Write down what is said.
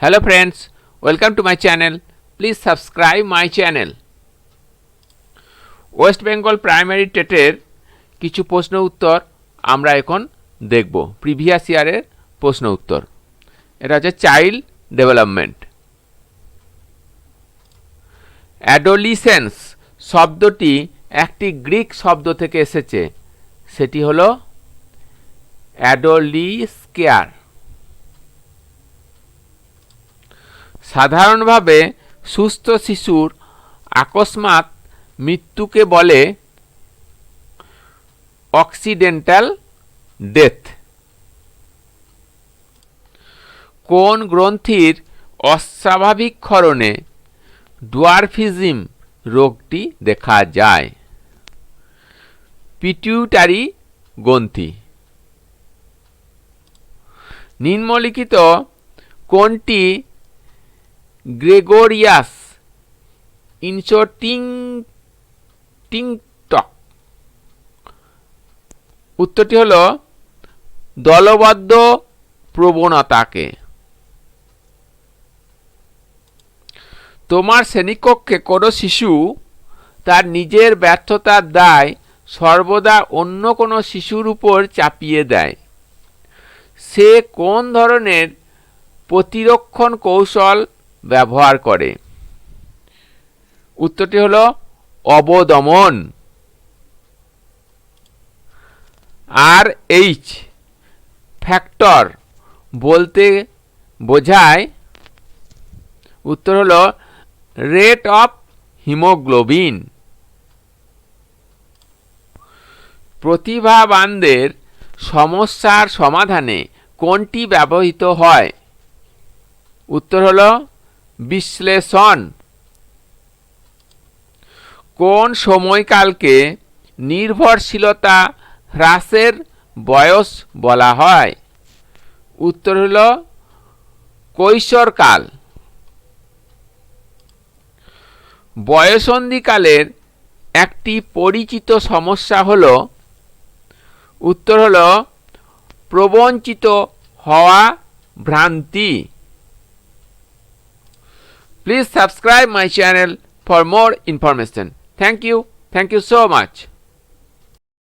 Hello friends, welcome to my channel. Please subscribe my channel. West Bengal primary টেটের কিছু প্রশ্ন উত্তর আমরা এখন দেখব। প্রিভিয়াস ইয়ারের প্রশ্ন উত্তর। এটা হচ্ছে চাইল্ড ডেভেলপমেন্ট। অ্যাডোলিসেন্স শব্দটি একটি গ্রিক শব্দ থেকে এসেছে, সেটি হলো অ্যাডোলিস্কেয়ার। সাধারণভাবে সুস্থ শিশুর আকস্মাৎ মৃত্যুকে বলে অক্সিডেন্টাল ডেথ। কোন গ্রন্থির অস্বাভাবিক ক্ষরণে ডোয়ার্ফিজম রোগটি দেখা যায়? পিটিউটারি গ্রন্থি। নিম্নলিখিত কোনটি গ্রেগরিয়াস ইনস্টিংক্ট? উত্তরটি হল দলবদ্ধ প্রবণতাকে। তোমার শ্রেণীকক্ষে কোনো শিশু তার নিজের ব্যর্থতার দায় সর্বদা অন্য কোনো শিশুর উপর চাপিয়ে দেয়। সে কোন ধরনের প্রতিরক্ষণ কৌশল ব্যবহার করে? উত্তরটি হল অবদমন। আর এইচ ফ্যাক্টর বলতে বোঝায়, উত্তর হল রেট অফ হিমোগ্লোবিন। প্রতিভাবানদের সমস্যার সমাধানে কোনটি ব্যবহৃত হয়? উত্তর হল বিশ্লেষণ। কোন সময়কালকে নির্ভরশীলতা হ্রাসের বয়স বলা হয়? উত্তর হল কৈশোরকাল। বয়সন্ধিকালের একটি পরিচিত সমস্যা হল, উত্তর হল প্রবঞ্চিত হওয়া ভ্রান্তি। Please subscribe my channel for more information. Thank you so much.